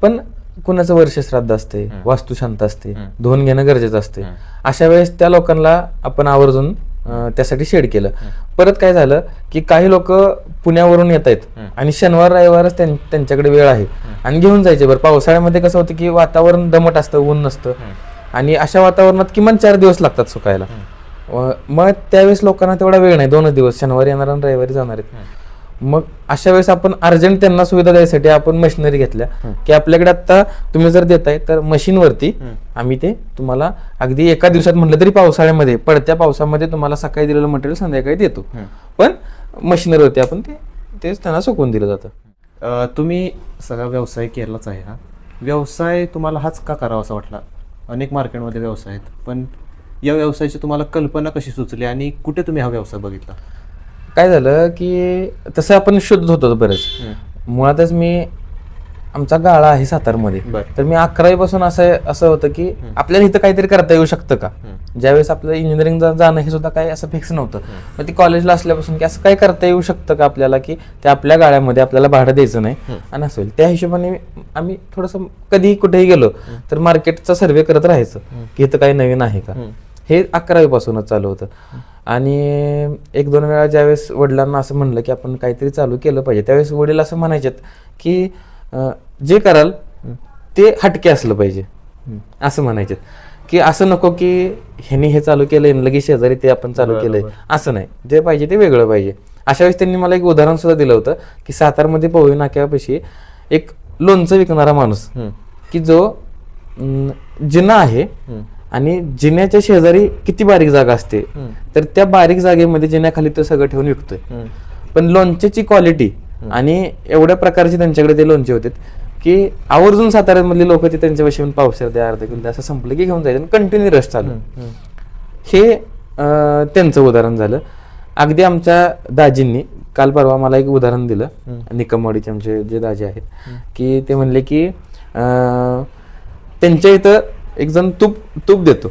[SPEAKER 2] पण कुणाचं वर्षश्राद्ध असते, वास्तुशांत असते, धुवून घेणं गरजेचं असते, अशा वेळेस त्या लोकांना आपण आवर्जून त्यासाठी शेड केलं. परत काय झालं की काही लोक पुण्यावरून येत आहेत आणि शनिवार रविवारच त्यांच्याकडे वेळ आहे आणि घेऊन जायचे. बरं, पावसाळ्यामध्ये कसं होतं की वातावरण दमट असतं, ऊन नसतं, आणि अशा वातावरणात किमान 4 दिवस लागतात सुकायला. मग त्यावेळेस लोकांना तेवढा वेळ नाही, 2च दिवस, शनिवारी येणार आणि रविवारी जाणार आहेत. मग अशा वेळेस आपण अर्जंट त्यांना सुविधा द्यायसाठी आपण मशिनरी घेतल्या की आपल्याकडे आता तुम्ही जर देताय तर मशीनवरती आम्ही ते तुम्हाला अगदी एका दिवसात म्हटलं तरी पावसाळ्यामध्ये पडत्या पावसामध्ये तुम्हाला सकाळी दिलेलं मटेरियल संध्याकाळी देतो, पण मशिनरीवरती आपण तेच त्यांना सुकवून दिलं जातं.
[SPEAKER 3] तुम्ही सगळा व्यवसाय केलाच आहे, हा व्यवसाय तुम्हाला हाच का करावा असं वाटला? अनेक मार्केटमध्ये व्यवसाय आहेत, पण या व्यवसायाची तुम्हाला कल्पना कशी सुचली आणि कुठे तुम्ही हा व्यवसाय बघितला?
[SPEAKER 2] काय झालं की तसं आपण शोधत होतो बरेच. मुळातच मी, आमचा गाळा आहे सातारमध्ये, तर मी 11वी पासून असं होतं की आपल्याला इथं काहीतरी करता येऊ शकतं का. ज्यावेळेस आपलं इंजिनिअरिंग जाणं हे सुद्धा काही असं फिक्स नव्हतं, मग ती कॉलेजला असल्यापासून की असं काय करता येऊ शकतं का आपल्याला की ते आपल्या गाळ्यामध्ये आपल्याला भाडं द्यायचं नाही आणि असं होईल. त्या हिशोबाने आम्ही थोडंसं कधीही कुठेही गेलो तर मार्केटचा सर्वे करत राहायचं की इथं काही नवीन आहे का. हे 11वी पासूनच चालू होतं. आणि 1-2 वेळा ज्यावेळेस वडिलांना असं म्हणलं की आपण काहीतरी चालू केलं पाहिजे, त्यावेळेस वडील असं म्हणायचे की जे कराल ते हटके असलं पाहिजे, असं म्हणायचे की असं नको की ह्यांनी हे चालू केलंय लगेच शेजारी ते आपण चालू केलंय, असं नाही, जे पाहिजे ते वेगळं पाहिजे. अशा वेळेस त्यांनी मला एक उदाहरण सुद्धा दिलं होतं की सातारमध्ये पवई नाक्यापाशी एक लोणचं विकणारा माणूस की जो जिना आहे आणि जिन्याच्या शेजारी किती बारीक जागा असते, तर त्या बारीक जागेमध्ये जिन्याखाली तो सगळं ठेवून विकतोय. पण लोणच्याची क्वालिटी आणि एवढ्या प्रकारचे त्यांच्याकडे ते लोणचे होते की आवर्जून साताऱ्यामधले लोक ते त्यांच्यापाशी येऊन पावशेर द्या, अर्धा किलो असं संपलं की घेऊन जायचं, कंटिन्यू रश चालू. हे त्यांचं उदाहरण झालं. अगदी आमच्या दाजींनी काल परवा मला एक उदाहरण दिलं, निकमवाडीचे आमचे जे दाजी आहेत, की ते म्हणले की त्यांच्या इथं एक जण तूप देतो,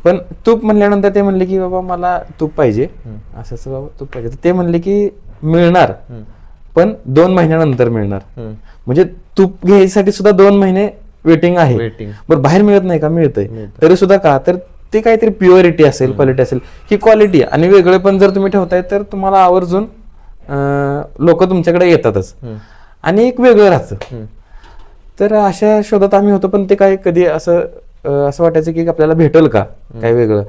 [SPEAKER 2] पण तूप म्हणल्यानंतर ते म्हणले की बाबा मला तूप पाहिजे, असं बाबा तूप पाहिजे. ते म्हणले की मिळणार, पण 2 महिन्यानंतर मिळणार. म्हणजे तूप घ्यायसाठी सुद्धा 2 महिने वेटिंग आहे.
[SPEAKER 3] Waiting.
[SPEAKER 2] बरं बाहेर मिळत नाही का? मिळतंय. तरी सुद्धा का? तर ते काहीतरी प्युअरिटी असेल, क्वालिटी असेल, ही क्वालिटी आणि वेगळे पण जर तुम्ही ठेवताय तर तुम्हाला आवर्जून लोक तुमच्याकडे येतातच आणि एक वेगळं राहतं. तर अशा शोधात आम्ही होतो, पण ते काय कधी असं वाटायचं की आपल्याला भेटेल का काय वेगळं.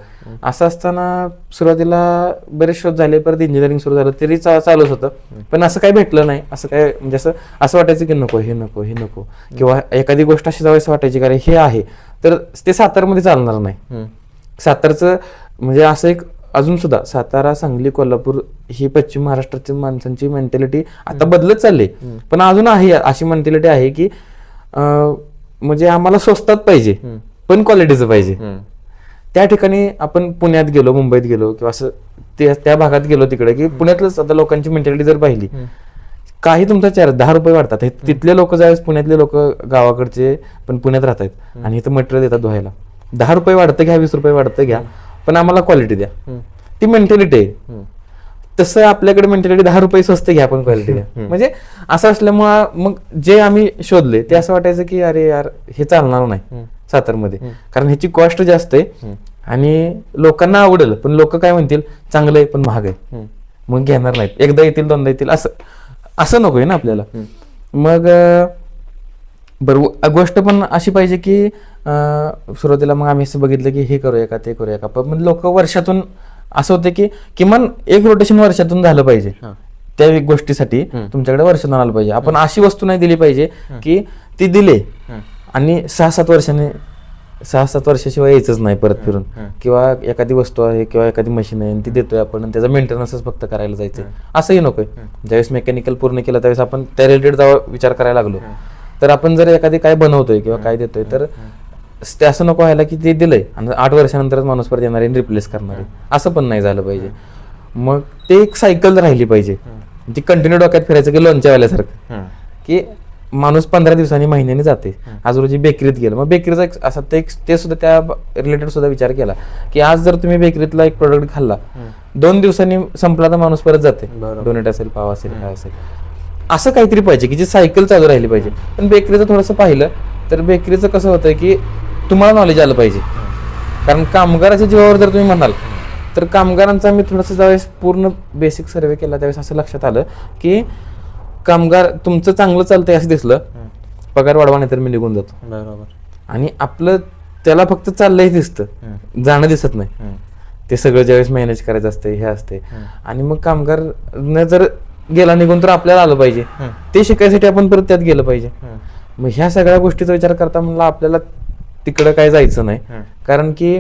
[SPEAKER 2] असं असताना सुरुवातीला बरेच शोध झाले, परत इंजिनिअरिंग सुरू झालं तरी चालूच होतं, पण असं काही भेटलं नाही. असं काय म्हणजे असं वाटायचं की नको हे नको हे नको, किंवा एखादी गोष्ट अशी जावं असं वाटायची का हे आहे तर ते सातारमध्ये चालणार नाही. सातारचं म्हणजे असं एक अजून सुद्धा सातारा, सांगली, कोल्हापूर ही पश्चिम महाराष्ट्रातील माणसांची मेंटॅलिटी आता बदलत चालली, पण अजून आहे अशी मेंटॅलिटी आहे की म्हणजे आम्हाला स्वस्तात पाहिजे पण क्वालिटीचं पाहिजे. त्या ठिकाणी आपण पुण्यात गेलो, मुंबईत गेलो किंवा असं त्या भागात गेलो तिकडे की पुण्यातलंच आता लोकांची मेंटॅलिटी जर पाहिली, काही तुमचा 10 रुपये वाढतात. तिथले लोक ज्यावेळेस पुण्यातले लोक गावाकडचे पण पुण्यात राहतात आणि इथं मटेरियल देतात धुवायला, 10 रुपये वाढतं घ्या, 20 रुपये वाढतं घ्या, पण आम्हाला क्वालिटी द्या. ती मेंटॅलिटी आहे. तसं आपल्याकडे मेंटॅलिटी 10 रुपये स्वस्त घ्या पण क्वालिटी द्या. म्हणजे असं असल्यामुळं मग जे आम्ही शोधले ते असं वाटायचं की अरे यार हे चालणार नाही सातारमध्ये, कारण ह्याची कॉस्ट जास्त आहे आणि लोकांना आवडेल पण लोक काय म्हणतील चांगलं आहे पण महाग आहे, मग घेणार नाहीत. एकदा येतील, दोनदा येतील, असं नकोय ना आपल्याला. मग बरं गोष्ट पण अशी पाहिजे की सुरुवातीला मग आम्ही असं बघितलं की हे करूया का ते करूया का, पण लोक वर्षातून असं होतं की किमान एक रोटेशन वर्षातून झालं पाहिजे. त्या एक गोष्टीसाठी तुमच्याकडे वर्षातून आलं पाहिजे. आपण अशी वस्तू नाही दिली पाहिजे की ती दिले आणि 6-7 वर्षाशिवाय यायचंच नाही परत फिरून, किंवा एखादी वस्तू आहे किंवा एखादी मशीन आहे ती देतोय आपण आणि त्याचा मेंटेनन्सच फक्त करायला जायचंय, असंही नकोय. ज्यावेळेस मेकॅनिकल पूर्ण केलं त्यावेळेस आपण त्या रिलेटेड विचार करायला लागलो, तर आपण जर एखादी काय बनवतोय किंवा काय देतोय तर ते असं नको व्हायला की ते दिलंय आणि 8 वर्षानंतरच माणूस परत येणार आहे रिप्लेस करणार आहे, असं पण नाही झालं पाहिजे. मग ते एक सायकल राहिली पाहिजे, ती कंटिन्यू डोक्यात फिरायचं की लोणच्या वाल्यासारखं, की माणूस 15 दिवसांनी, महिन्याने जाते. आज रोजी बेकरीत गेलं, मग बेकरीचा एक असा ते सुद्धा त्या रिलेटेड सुद्धा विचार केला की आज जर तुम्ही बेकरीतला एक प्रोडक्ट खाल्ला, 2 दिवसांनी संपला तर माणूस परत जाते. डोनेट असेल, पाव असेल, काय असेल, असं काहीतरी पाहिजे की जी सायकल चालू राहिली पाहिजे. पण बेकरीचं थोडंसं पाहिलं तर बेकरीचं कसं होतंय की तुम्हाला नॉलेज आलं पाहिजे, कारण कामगाराच्या जीवावर जर तुम्ही म्हणाल तर कामगारांचा मी थोडंसं ज्यावेळेस पूर्ण बेसिक सर्वे केला त्यावेळेस असं लक्षात आलं की कामगार तुमचं चांगलं चालतंय असं दिसलं, पगार वाढवा नाही तर मी निघून जातो.
[SPEAKER 3] बरोबर.
[SPEAKER 2] आणि आपलं त्याला फक्त चाललंय दिसतं, जाणं दिसत नाही. ते सगळं ज्यावेळेस मॅनेज करायचं असते, हे असते. आणि मग कामगार जर गेला निघून तर आपल्याला आलं पाहिजे, ते शिकायसाठी आपण परत त्यात गेलं पाहिजे. मग ह्या सगळ्या गोष्टीचा विचार करता म्हणलं आपल्याला तिकडं काय जायचं नाही, कारण की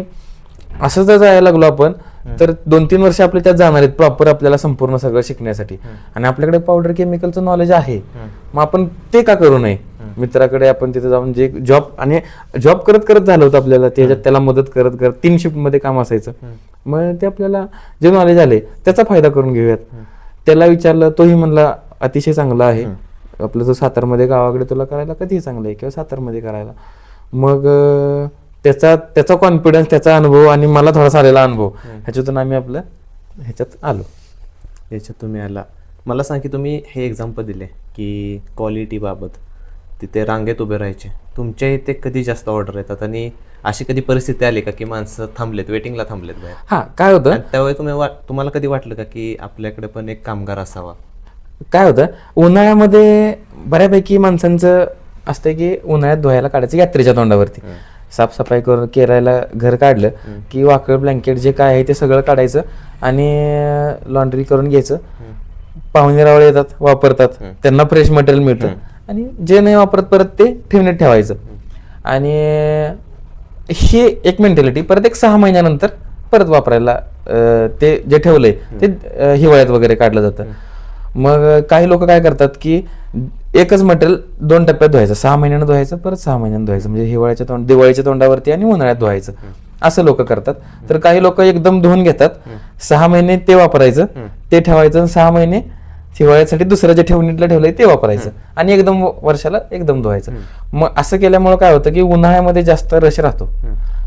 [SPEAKER 2] असं जर जायला लागलो आपण तर 2-3 वर्ष आपले त्यात जाणार आहेत प्रॉपर आपल्याला संपूर्ण सगळं शिकण्यासाठी. आणि आपल्याकडे पावडर केमिकलचं नॉलेज आहे, मग आपण ते का करू नये. मित्राकडे आपण तिथे जाऊन जे जॉब करत झालं होतं आपल्याला, त्याला मदत करत 3 शिफ्टमध्ये काम असायचं. मग ते आपल्याला जे नॉलेज आले त्याचा फायदा करून घेऊयात. त्याला विचारलं, तोही म्हणला अतिशय चांगला आहे आपलं, जो सातारमध्ये गावाकडे तुला करायला कधीही चांगलं आहे किंवा सातारमध्ये करायला. मग त्याचा कॉन्फिडन्स, त्याचा अनुभव आणि मला थोडासा आलेला अनुभव, ह्याच्यातून आम्ही आपलं ह्याच्यात आलो.
[SPEAKER 3] याच्यात तुम्ही आला. मला सांग की तुम्ही हे एक्झाम्पल दिले की क्वालिटी बाबत तिथे रांगेत उभे राहायचे, तुमच्या इथे कधी जास्त ऑर्डर येतात आणि अशी कधी परिस्थिती आली का की माणसं थांबलेत, वेटिंगला थांबलेत बाहेर?
[SPEAKER 2] हा, काय होतं
[SPEAKER 3] त्यावेळी तुम्हाला कधी वाटलं का की आपल्याकडे पण एक कामगार असावा?
[SPEAKER 2] काय होतं उन्हाळ्यामध्ये बऱ्यापैकी माणसांचं असतं की उन्हाळ्यात धुवायला काढायचं यात्रेच्या तोंडावरती, साफसफाई करून केरायला घर काढलं की वाकड ब्लँकेट जे काय आहे ते सगळं काढायचं आणि लॉन्ड्री करून घ्यायचं. पाहुणे रावळे येतात, वापरतात, त्यांना फ्रेश मटेरियल मिळतं आणि जे नाही वापरत परत ते ठेवण्यात ठेवायचं. आणि ही एक मेंटॅलिटी परत एक 6 महिन्यानंतर परत वापरायला ते जे ठेवलंय ते हिवाळ्यात वगैरे काढलं जातं. मग काही लोक काय करतात की एकच मटेरियल 2 टप्प्यात धुवायचं, 6 महिन्यानं धुवायचं, परत 6 महिन्यानं धुवायचं, म्हणजे दिवाळीच्या तोंडावरती आणि उन्हाळ्यात धुवायचं, असं लोक करतात. तर काही लोक एकदम धुवून घेतात, 6 महिने ते वापरायचं, ते ठेवायचं, 6 महिने हिवाळ्यासाठी दुसरं जे ठेवणीतलं ठेवलंय ते वापरायचं आणि एकदम वर्षाला एकदम धुवायचं. मग असं केल्यामुळे काय होतं की उन्हाळ्यामध्ये जास्त रश राहतो,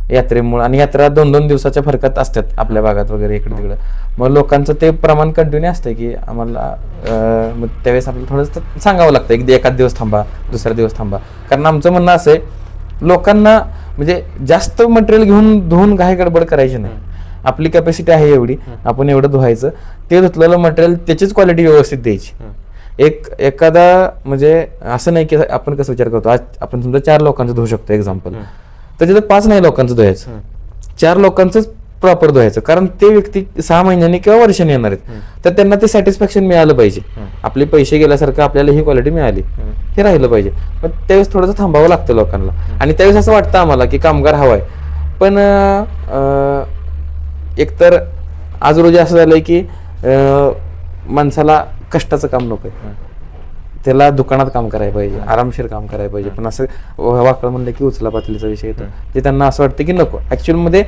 [SPEAKER 2] यात्रेमुळे, आणि यात्रा 2-2 दिवसाच्या फरकात असतात आपल्या भागात वगैरे इकडे तिकडं. मग लोकांचं ते प्रमाण कंटिन्यू असतं की आम्हाला मग त्यावेळेस आपल्याला थोडंसं सांगावं लागतं एखाद दिवस थांबा, दुसरा दिवस थांबा. कारण आमचं म्हणणं असं आहे, लोकांना म्हणजे जास्त मटेरियल घेऊन धुवून घाई गडबड करायची नाही. आपली कॅपॅसिटी आहे एवढी, आपण एवढं धुवायचं, ते धुतलेलं मटेरियल त्याचीच क्वालिटी व्यवस्थित द्यायची. एखादा म्हणजे असं नाही की आपण कसं विचार करतो, आज आपण समजा 4 लोकांचं धुवू शकतो एक्झाम्पल, तर तिथं 5 नाही लोकांचं धुवायचं, 4 लोकांचंच प्रॉपर धुवायचं. कारण ते व्यक्ती 6 महिन्यांनी किंवा वर्षांनी येणार आहेत, तर त्यांना ते सॅटिस्फॅक्शन मिळालं पाहिजे. आपले पैसे गेल्यासारखं आपल्याला ही क्वालिटी मिळाली, हे राहिलं पाहिजे. मग त्यावेळेस थोडंसं थांबावं लागतं लोकांना. आणि त्यावेळेस असं वाटतं आम्हाला की कामगार हवाय, पण एकतर आज रोजी असं झालंय की माणसाला कष्टाचं काम नकोय, त्याला दुकानात काम करायला पाहिजे, आरामशीर काम करायला पाहिजे. पण असं वाकळ म्हणलं की उचला पातळीचा विषय येतो, ते त्यांना असं वाटतं की नको. ऍक्च्युअल मध्ये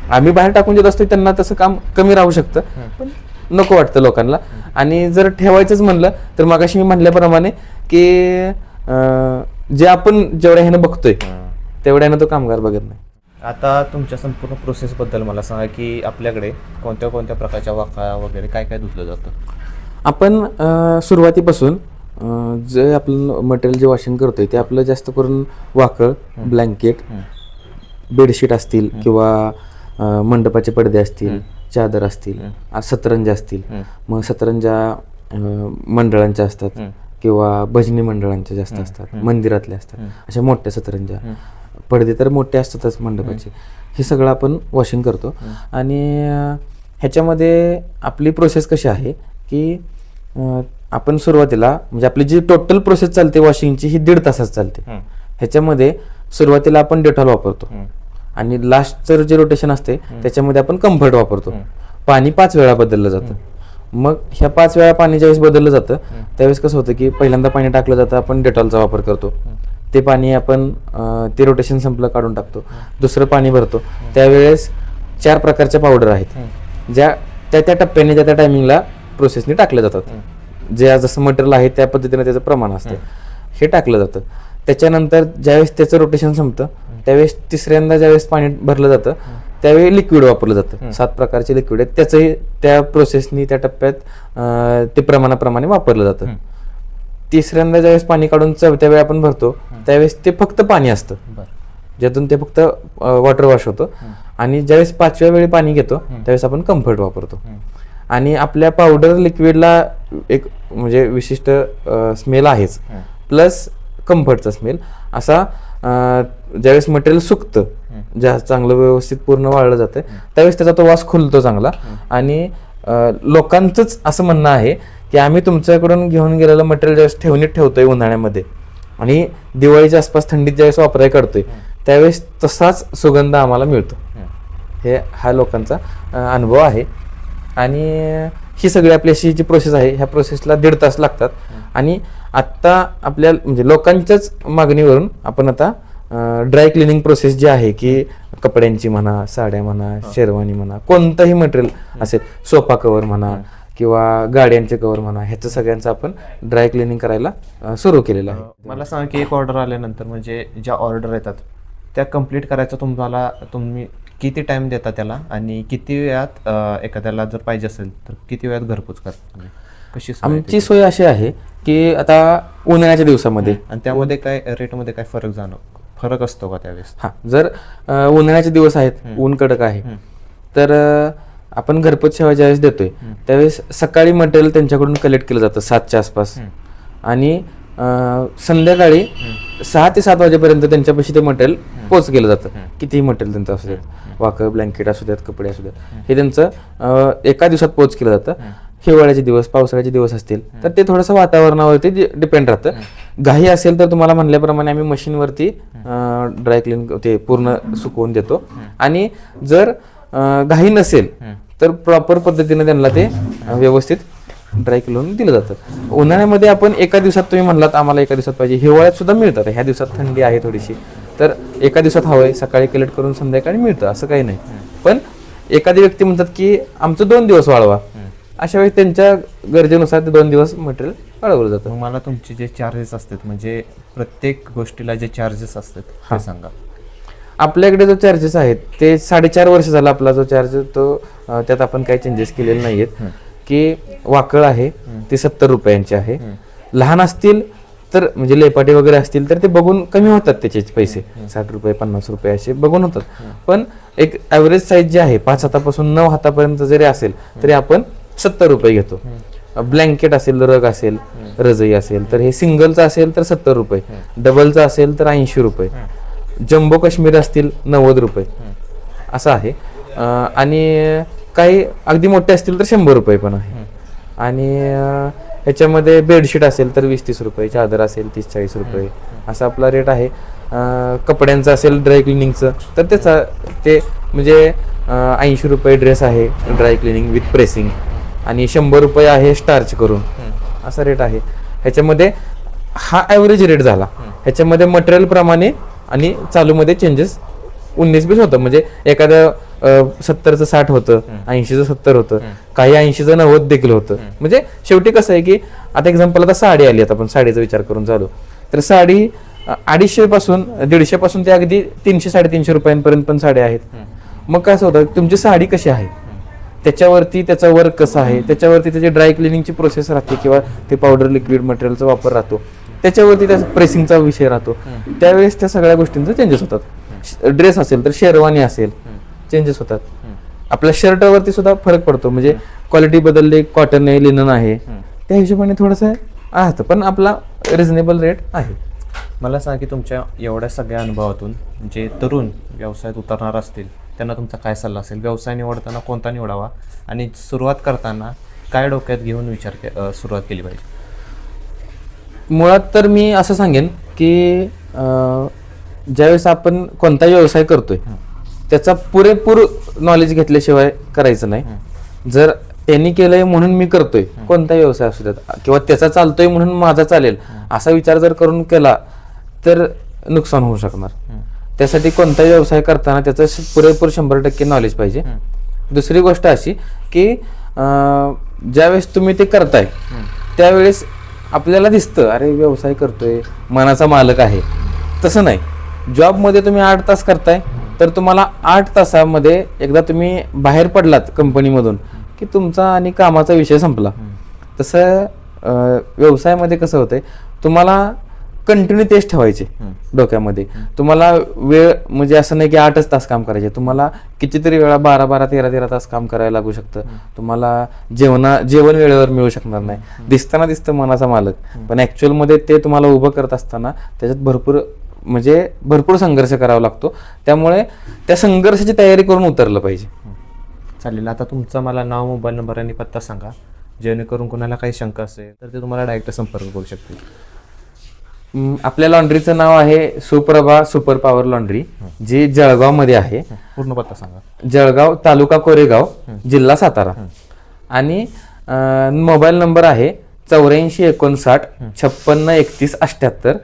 [SPEAKER 2] आम्ही बाहेर टाकून देत असतो, त्यांना तसं काम कमी राहू शकतं, पण नको वाटतं लोकांना. आणि जर ठेवायचंच म्हणलं तर मगाशी मी म्हणल्याप्रमाणे की जे आपण जेवढ्या ह्यानं बघतोय तेवढ्यानं तो कामगार बघत नाही.
[SPEAKER 3] आता तुमच्या संपूर्ण प्रोसेसबद्दल मला सांगा की आपल्याकडे कोणत्या कोणत्या प्रकारच्या वाकळा वगैरे काय काय धुतलं जातं?
[SPEAKER 2] आपण सुरुवातीपासून जे आपलं मटेरियल जे वॉशिंग करतोय ते आपलं जास्त करून वाकळ, ब्लँकेट, बेडशीट असतील किंवा मंडपाचे पडदे असतील, चादर असतील, सतरंजा असतील. मग सतरंजा मंडळांच्या असतात किंवा भजनी मंडळांच्या जास्त असतात, मंदिरातल्या असतात, अशा मोठ्या सतरंजा. पडदे तर मोठे असतातच मंडपाचे. हे सगळं आपण वॉशिंग करतो. आणि ह्याच्यामध्ये आपली प्रोसेस कशी आहे की आपण सुरुवातीला म्हणजे आपली जी टोटल प्रोसेस चालते वॉशिंगची ही 1.5 तासात चालते. ह्याच्यामध्ये सुरुवातीला आपण डेटॉल वापरतो आणि लास्टचं जे रोटेशन असते त्याच्यामध्ये आपण कम्फर्ट वापरतो. पाणी 5 वेळा बदललं जातं. मग ह्या 5 वेळा पाणी ज्यावेळेस बदललं जातं त्यावेळेस कसं होतं की पहिल्यांदा पाणी टाकलं जातं, आपण डेटॉलचा वापर करतो. ते पाणी आपण ते रोटेशन संपलं काढून टाकतो. दुसरं पाणी भरतो. त्यावेळेस 4 प्रकारच्या पावडर आहेत ज्या त्या टप्प्याने त्या टायमिंगला प्रोसेसने टाकल्या जातात. जे जसं मटेरियल आहे त्या पद्धतीने त्याचं प्रमाण असतं, हे टाकलं जातं. त्याच्यानंतर ज्यावेळेस त्याचं रोटेशन संपतं त्यावेळेस तिसऱ्यांदा ज्यावेळेस पाणी भरलं जातं त्यावेळी लिक्विड वापरलं जातं. 7 प्रकारचे लिक्विड आहेत, त्याचंही त्या प्रोसेसनी त्या टप्प्यात ते प्रमाणाप्रमाणे वापरलं जातं. तिसऱ्यांदा ज्यावेळेस पाणी काढून 4थ्या वेळी आपण भरतो त्यावेळेस ते फक्त पाणी असतं, ज्यातून ते फक्त वॉटर वॉश होतं. आणि ज्यावेळेस 5व्या वेळी पाणी घेतो त्यावेळेस आपण कम्फर्ट वापरतो. आणि आपल्या पावडर लिक्विडला एक म्हणजे विशिष्ट स्मेल आहेच, प्लस कम्फर्टचा स्मेल असा. ज्यावेळेस मटेरियल सुकतं, ज्या चांगलं व्यवस्थित पूर्ण वाळलं जातं त्यावेळेस त्याचा तो वास खुलतो चांगला. आणि लोकांचंच असं म्हणणं आहे की आम्ही तुमच्याकडून घेऊन गेलेलं मटेरियल ज्यावेळेस ठेवणीत ठेवतोय उन्हाळ्यामध्ये आणि दिवाळीच्या आसपास थंडीत ज्यावेळेस वापरायला काढतोय त्यावेळेस तसाच सुगंध आम्हाला मिळतो. हा लोकांचा अनुभव आहे. आणि ही सगळी आपली अशी जी प्रोसेस आहे ह्या प्रोसेसला 1.5 तास लागतात. आणि आत्ता आपल्या म्हणजे लोकांच्याच मागणीवरून आपण आता ड्राय क्लिनिंग प्रोसेस जी आहे की कपड्यांची म्हणा, साड्या म्हणा, शेरवानी म्हणा, कोणतंही मटेरियल असेल, सोफा कव्हर म्हणा किंवा गाड्यांचे कव्हर म्हणा, ह्याचं सगळ्यांचं आपण ड्राय क्लिनिंग करायला सुरू केलेलं आहे.
[SPEAKER 3] मला सांगा की एक ऑर्डर आल्यानंतर म्हणजे ज्या ऑर्डर येतात त्या कंप्लीट करायचं तुम्ही किती टाइम देता त्याला आणि किती वेळात एखाद्याला जर पाहिजे असेल तर किती वेळात घरपोच करता? कशी
[SPEAKER 2] आमची सोय अशी आहे की आता उन्हाळ्याच्या दिवसामध्ये
[SPEAKER 3] आणि त्यामध्ये काय रेटमध्ये काय फरक असतो का त्यावेळेस?
[SPEAKER 2] हा, जर उन्हाळ्याचे दिवस आहेत, ऊन कडक आहे, तर आपण घरपोच सेवा ज्यावेळेस देतोय त्यावेळेस सकाळी मटेरियल त्यांच्याकडून कलेक्ट केलं जातं 7च्या आसपास आणि संध्याकाळी 6 ते 7 वाजेपर्यंत त्यांच्यापाशी ते मटेरियल पोच केलं जातं. कितीही मटेरियल त्यांचं असू द्यात, वाकळ, ब्लँकेट असू द्यात, कपडे असू द्यात, हे त्यांचं एका दिवसात पोच केलं जातं. हिवाळ्याचे दिवस, पावसाळ्याचे दिवस असतील तर ते थोडंसं वातावरणावरती डिपेंड राहतं. घाई असेल तर तुम्हाला म्हणल्याप्रमाणे आम्ही मशीनवरती ड्राय क्लीन ते पूर्ण सुकवून देतो. आणि जर घाई नसेल तर प्रॉपर पद्धतीने त्यांना ते व्यवस्थित ड्राय करून दिलं जातं. उन्हाळ्यामध्ये आपण एका दिवसात, तुम्ही म्हणलात आम्हाला एका दिवसात पाहिजे, हिवाळ्यात सुद्धा मिळतात. ह्या दिवसात थंडी आहे थोडीशी, तर एका दिवसात हवंय, सकाळी कलेक्ट करून संध्याकाळी मिळतं, असं काही नाही. पण एखादी व्यक्ती म्हणतात की आमचं 2 दिवस वाळवा, अशा वेळी त्यांच्या गरजेनुसार ते 2 दिवस मटेरियल वाळवलं जातं.
[SPEAKER 3] मला तुमचे जे चार्जेस असतात म्हणजे प्रत्येक गोष्टीला जे चार्जेस असतात ते सांगा.
[SPEAKER 2] आपल्याकडे जो चार्जेस आहेत ते 4.5 वर्ष झाला आपला जो चार्ज तो त्यात आपण काही चेंजेस केलेले नाही आहेत. की वाकळ आहे ते 70 रुपयांचे आहे. लहान असतील तर म्हणजे लेपाटे वगैरे असतील तर ते बघून कमी होतात त्याचे पैसे, 60 रुपये 50 रुपये असे बघून होतात. पण एक ॲव्हरेज साईज जे आहे 5 हातापासून 9 हातापर्यंत जरी असेल तरी आपण 70 रुपये घेतो. ब्लँकेट असेल, रग असेल, रजई असेल तर हे सिंगलचं असेल तर 70 रुपये, डबलचं असेल तर 80 रुपये, जम्बो काश्मीर असतील 90 रुपये असं आहे. आणि काही अगदी मोठे असतील तर 100 रुपये पण आहे. आणि ह्याच्यामध्ये बेडशीट असेल तर 20-30 रुपये, चादर असेल 30-40 रुपये असा आपला रेट आहे. कपड्यांचं असेल ड्राय क्लिनिंगचं तर ते म्हणजे 80 रुपये ड्रेस आहे ड्राय क्लिनिंग विथ प्रेसिंग आणि 100 रुपये आहे स्टार्च करून असा रेट आहे. ह्याच्यामध्ये हा ॲव्हरेज रेट झाला. ह्याच्यामध्ये मटेरियल प्रमाणे आणि चालूमध्ये चेंजेस 19-20 होतं. म्हणजे एखाद्या 70चं 60 होतं, 80चं 70 होतं, काही 80चं 90 देखील होतं. म्हणजे शेवटी कसं आहे की आता एक्झाम्पल आता साडी आली, आता आपण साडीचा विचार करून चालू तर साडी 250 पासून 150 पासून ते अगदी 300-350 रुपयांपर्यंत पण साड्या आहेत. मग कसं होतं तुमची साडी कशी आहे त्याच्यावरती त्याचा वर्क कसा आहे, त्याच्यावरती त्याची ड्राय क्लिनिंगची प्रोसेस राहते किंवा ते पावडर लिक्विड मटेरियलचा वापर राहतो, त्याच्यावरती त्या प्रेसिंगचा विषय राहतो. त्यावेळेस त्या सगळ्या गोष्टींचा चेंजेस होतात. ड्रेस असेल तर शेरवानी असेल चेंजेस होतात. आपल्या शर्टावरती सुद्धा फरक पडतो. म्हणजे क्वालिटी बदलली, कॉटन आहे, लिनन आहे, त्या हिशोबाने थोडंसं आहे पण आपला रिझनेबल रेट आहे.
[SPEAKER 3] मला सांगा की तुमच्या एवढ्या सगळ्या अनुभवातून जे तरुण व्यवसायात उतरणार असतील त्यांना तुमचा काय सल्ला असेल? व्यवसाय निवडताना कोणता निवडावा आणि सुरुवात करताना काय डोक्यात घेऊन सुरुवात केली पाहिजे?
[SPEAKER 2] मुळात तर मी असं सांगेन की ज्यावेळेस आपण कोणताही व्यवसाय करतोय त्याचा पुरेपूर नॉलेज घेतल्याशिवाय करायचं नाही. जर त्यांनी केलंय म्हणून मी करतोय, कोणताही व्यवसाय असू द्यात, किंवा त्याचा चालतोय म्हणून माझा चालेल असा विचार जर करून केला तर नुकसान होऊ शकणार. त्यासाठी कोणताही व्यवसाय करताना त्याचं पुरेपूर 100% नॉलेज पाहिजे. दुसरी गोष्ट अशी की ज्यावेळेस तुम्ही ते करताय त्यावेळेस आपल्याला दिसतं अरे व्यवसाय करतोय, मनाचा मालक आहे. तसं नाही. जॉबमध्ये तुम्ही 8 तास करताय तर तुम्हाला 8 तासामध्ये एकदा तुम्ही बाहेर पडलात कंपनीमधून की तुमचा आणि कामाचा विषय संपला. तसं व्यवसायामध्ये कसं होतंय, तुम्हाला कंटिन्यू तेच ठेवायचे डोक्यामध्ये. तुम्हाला वेळ म्हणजे असं नाही की 8च तास काम करायचे, तुम्हाला कितीतरी वेळा 12-12, 13-13 तास काम करायला लागू शकतं. तुम्हाला जेवण वेळेवर मिळू शकणार नाही. दिसतं मनाचा मालक, पण ॲक्च्युअलमध्ये ते तुम्हाला उभं करत असताना त्याच्यात भरपूर संघर्ष करावा लागतो. त्यामुळे त्या संघर्षाची तयारी करून उतरलं पाहिजे.
[SPEAKER 3] चालेल. आता तुमचं मला नाव, मोबाईल नंबर आणि पत्ता सांगा, जेणेकरून कोणाला काही शंका असेल तर ते तुम्हाला डायरेक्ट संपर्क करू शकतील.
[SPEAKER 2] आपल्या लॉन्ड्रीचं नाव आहे सुप्रभा सुपर पॉवर लॉन्ड्री, जी जळगावमध्ये आहे.
[SPEAKER 3] पूर्ण पत्ता सांगा.
[SPEAKER 2] जळगाव, तालुका कोरेगाव, जिल्हा सातारा. आणि मोबाईल नंबर आहे 8459 56 31 78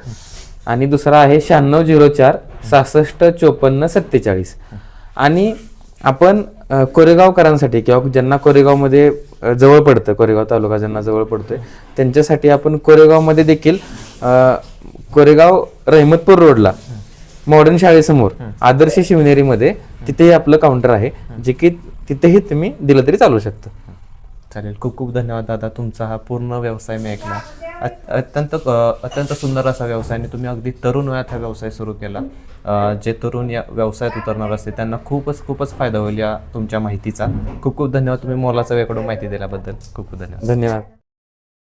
[SPEAKER 2] आणि दुसरा आहे 9604 66 54 47. आणि आपण कोरेगावकरांसाठी किंवा ज्यांना कोरेगावमध्ये जवळ पडतं, कोरेगाव तालुका ज्यांना जवळ पडतोय त्यांच्यासाठी आपण कोरेगावमध्ये देखील कोरेगाव रहमतपूर रोडला मॉडर्न शाळेसमोर आदर्श शिवनेरीमध्ये तिथेही आपलं काउंटर आहे, जे की तिथेही तुम्ही दिलं तरी चालू शकतं.
[SPEAKER 3] चालेल. खूप खूप धन्यवाद दादा. तुमचा हा पूर्ण व्यवसाय मी ऐकला. अत्यंत सुंदर असा व्यवसाय आणि तुम्ही अगदी तरुण वयात हा व्यवसाय सुरू केला. जे तरुण या व्यवसायात उतरणार असते त्यांना खूपच फायदा होईल या तुमच्या माहितीचा. खूप खूप धन्यवाद. तुम्ही मोलाचा वेळकडून माहिती दिल्याबद्दल खूप खूप धन्यवाद.
[SPEAKER 2] धन्यवाद.